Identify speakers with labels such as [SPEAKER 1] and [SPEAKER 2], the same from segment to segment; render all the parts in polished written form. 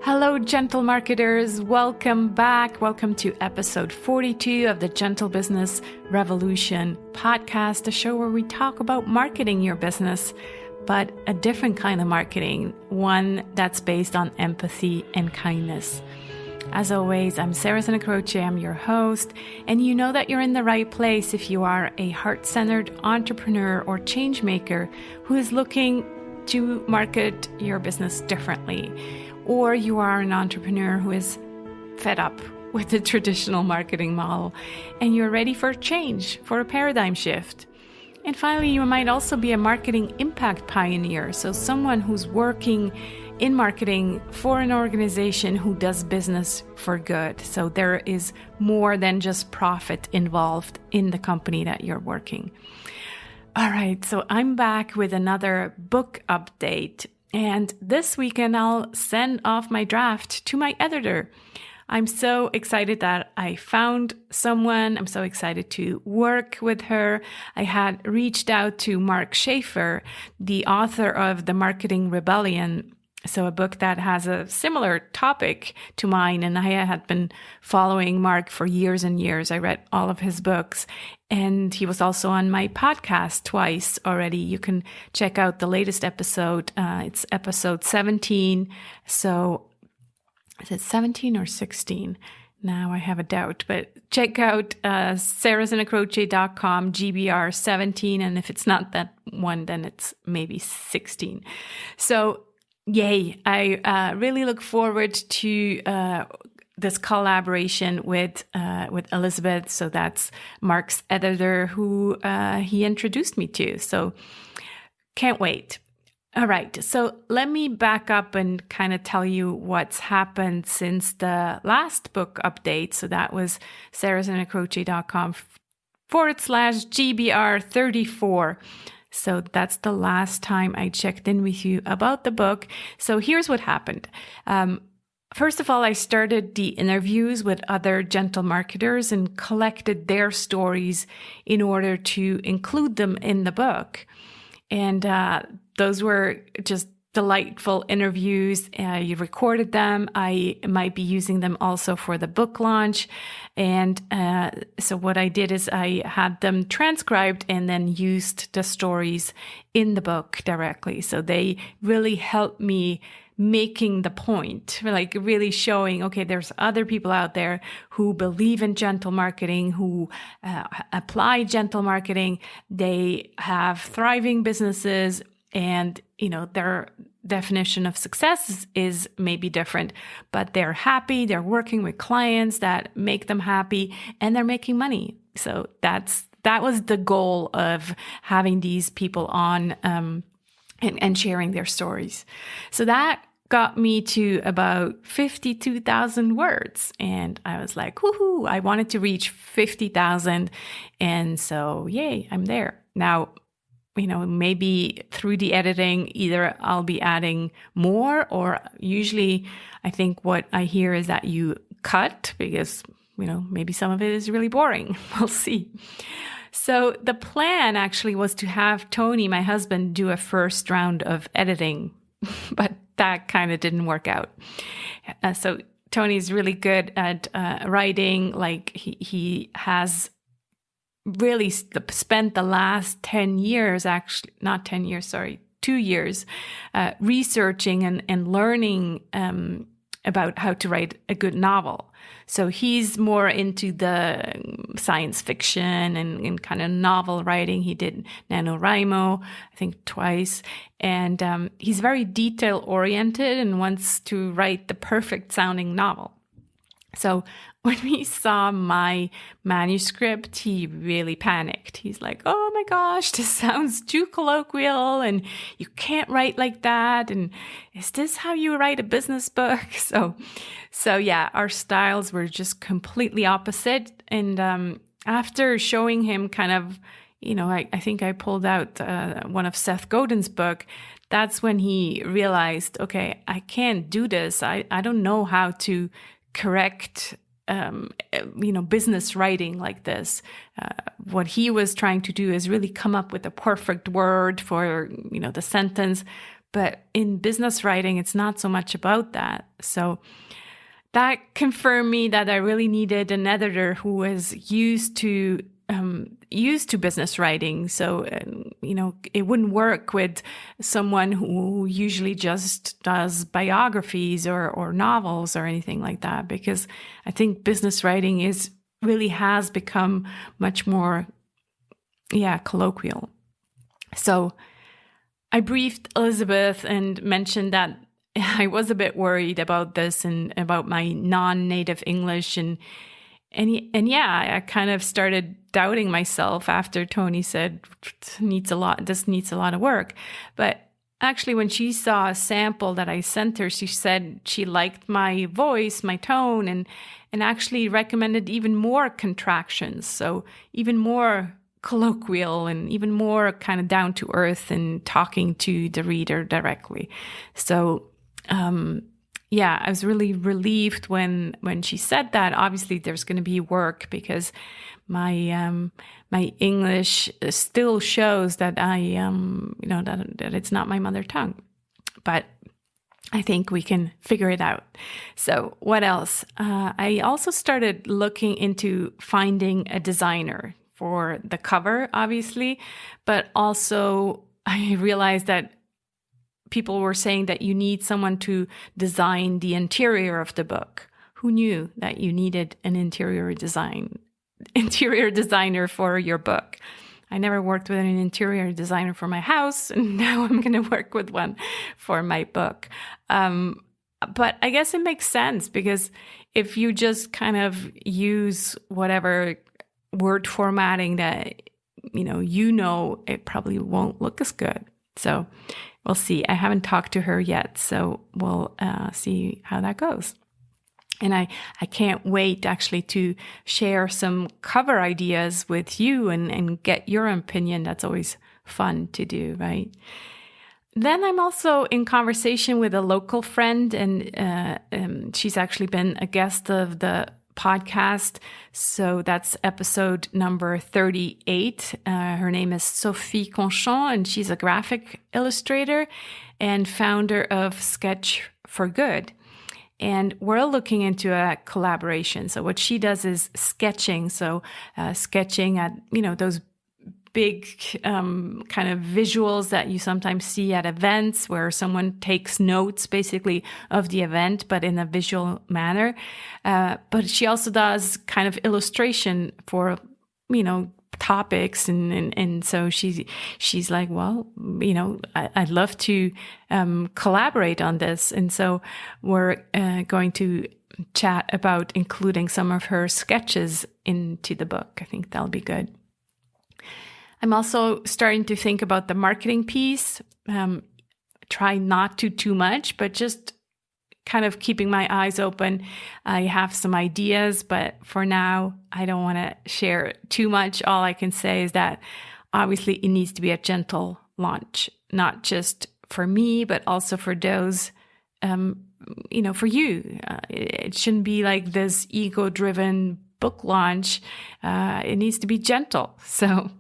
[SPEAKER 1] Hello, gentle marketers. Welcome back. Welcome to episode 42 of the Gentle Business Revolution podcast, a show where we talk about marketing your business, but a different kind of marketing, one that's based on empathy and kindness. As always, I'm Sarah Zinacroce, I'm your host, and you know that you're in the right place if you are a heart-centered entrepreneur or change maker who is looking to market your business differently. Or you are an entrepreneur who is fed up with the traditional marketing model and you're ready for a change, for a paradigm shift. And finally, you might also be a marketing impact pioneer, so someone who's working in marketing for an organization who does business for good. So there is more than just profit involved in the company that you're working. All right, so I'm back with another book update. And this weekend, I'll send off my draft to my editor. I'm so excited that I found someone. I'm so excited to work with her. I had reached out to Mark Schaefer, the author of The Marketing Rebellion, so a book that has a similar topic to mine. And I had been following Mark for years and years. I read all of his books. And he was also on my podcast twice already. You can check out the latest episode. It's episode 17. So is it 17 or 16? Now I have a doubt, but check out sarahzinacroce.com, GBR 17. And if it's not that one, then it's maybe 16. So yay. I really look forward to this collaboration with Elizabeth. So that's Mark's editor who he introduced me to. So can't wait. All right. So let me back up and kind of tell you what's happened since the last book update. So that was sarahzinacroce.com/GBR 34. So that's the last time I checked in with you about the book. So here's what happened. First of all, I started the interviews with other gentle marketers and collected their stories in order to include them in the book. And those were just delightful interviews. You recorded them. I might be using them also for the book launch. And so what I did is I had them transcribed and then used the stories in the book directly. So they really helped me making the point, like really showing, okay, there's other people out there who believe in gentle marketing, who apply gentle marketing. They have thriving businesses. And, you know, their definition of success is maybe different, but they're happy. They're working with clients that make them happy and they're making money. So that was the goal of having these people on and sharing their stories. So that got me to about 52,000 words. And I was like, woohoo, I wanted to reach 50,000. And so, yay, I'm there. Now, you know, maybe through the editing, either I'll be adding more, or usually I think what I hear is that you cut because, you know, maybe some of it is really boring. We'll see. So the plan actually was to have Tony, my husband, do a first round of editing, but that kind of didn't work out. So Tony's really good at writing. Like he has really spent the last 10 years, actually, not 10 years, sorry, 2 years, researching and learning about how to write a good novel. So he's more into the science fiction and kind of novel writing. He did NaNoWriMo, I think twice. And he's very detail oriented and wants to write the perfect sounding novel. So when he saw my manuscript, he really panicked. He's like, oh my gosh, this sounds too colloquial and you can't write like that. And is this how you write a business book? So yeah, our styles were just completely opposite. And after showing him kind of, you know, I think I pulled out one of Seth Godin's book. That's when he realized, okay, I can't do this. I don't know how to correct business writing like this. What he was trying to do is really come up with a perfect word for, the sentence. But in business writing, it's not so much about that. So that confirmed me that I really needed an editor who was used to business writing. So, it wouldn't work with someone who usually just does biographies or novels or anything like that, because I think business writing really has become much more, colloquial. So I briefed Elizabeth and mentioned that I was a bit worried about this and about my non-native English, and I kind of started doubting myself after Tony said this needs a lot of work. But actually, when she saw a sample that I sent her, she said she liked my voice, my tone, and actually recommended even more contractions, so even more colloquial and even more kind of down to earth and talking to the reader directly. So I was really relieved when she said that. Obviously, there's going to be work because my English still shows that that it's not my mother tongue, but I think we can figure it out. So what else? I also started looking into finding a designer for the cover, obviously, but also I realized that people were saying that you need someone to design the interior of the book. Who knew that you needed an interior designer for your book? I never worked with an interior designer for my house, and now I'm going to work with one for my book. But I guess it makes sense, because if you just kind of use whatever word formatting that it probably won't look as good. So we'll see. I haven't talked to her yet, so we'll see how that goes. And I can't wait actually to share some cover ideas with you and get your opinion. That's always fun to do, right? Then I'm also in conversation with a local friend, and she's actually been a guest of the podcast. So that's episode number 38. Her name is Sophie Conchon, and she's a graphic illustrator and founder of Sketch for Good. And we're looking into a collaboration. So what she does is sketching. So sketching at, those big kind of visuals that you sometimes see at events where someone takes notes basically of the event, but in a visual manner. But she also does kind of illustration for, topics. And so she's like, well, I'd love to collaborate on this. And so we're going to chat about including some of her sketches into the book. I think that'll be good. I'm also starting to think about the marketing piece. Try not to too much, but just kind of keeping my eyes open. I have some ideas, but for now, I don't want to share too much. All I can say is that obviously it needs to be a gentle launch, not just for me, but also for those, for you. It shouldn't be like this ego-driven book launch. It needs to be gentle. So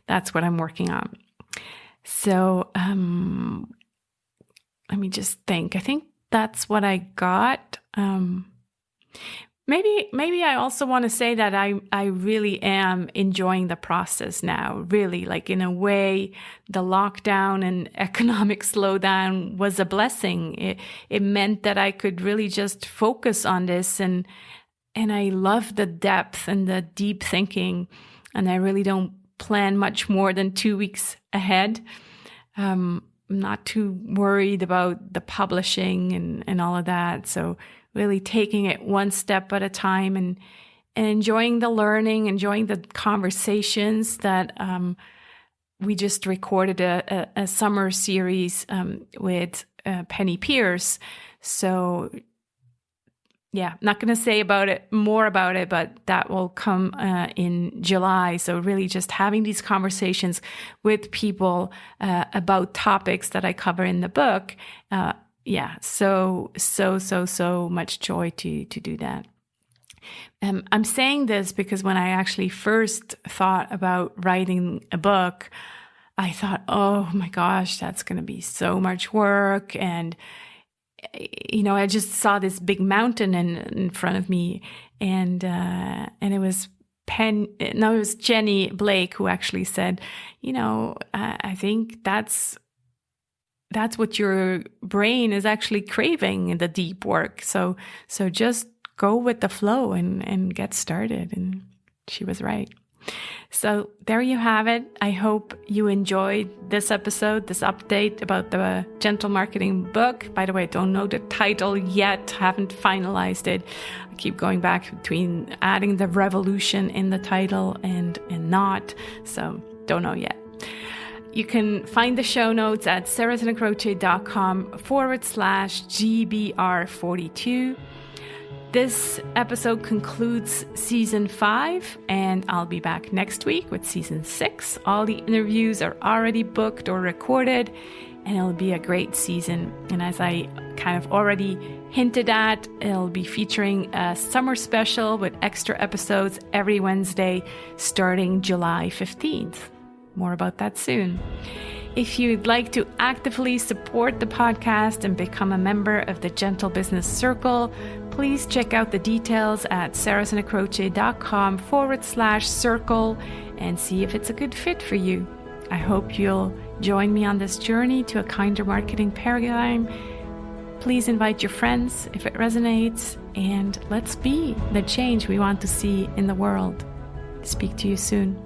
[SPEAKER 1] that's what I'm working on. So let me just think. I think that's what I got. Maybe I also want to say that I really am enjoying the process now. Really, like in a way, the lockdown and economic slowdown was a blessing. It meant that I could really just focus on this, and I love the depth and the deep thinking, and I really don't plan much more than 2 weeks ahead. I'm not too worried about the publishing and all of that. So really taking it one step at a time and enjoying the learning, enjoying the conversations that we just recorded a summer series with Penny Pierce. So yeah, not going to say more about it, but that will come in July. So really just having these conversations with people about topics that I cover in the book. So much joy to do that. I'm saying this because when I actually first thought about writing a book, I thought, oh my gosh, that's going to be so much work. And, I just saw this big mountain in front of me. And it was it was Jenny Blake who actually said, I think that's what your brain is actually craving in the deep work. So just go with the flow and get started. And she was right. So there you have it. I hope you enjoyed this episode, this update about the Gentle Marketing book. By the way, I don't know the title yet, haven't finalized it. I keep going back between adding the revolution in the title and not, so don't know yet. You can find the show notes at sarahsandacroce.com/GBR42. This episode concludes season 5, and I'll be back next week with season 6. All the interviews are already booked or recorded, and it'll be a great season. And as I kind of already hinted at, it'll be featuring a summer special with extra episodes every Wednesday starting July 15th. More about that soon. If you'd like to actively support the podcast and become a member of the Gentle Business Circle, please check out the details at sarahsandacroce.com/circle and see if it's a good fit for you. I hope you'll join me on this journey to a kinder marketing paradigm. Please invite your friends if it resonates, and let's be the change we want to see in the world. Speak to you soon.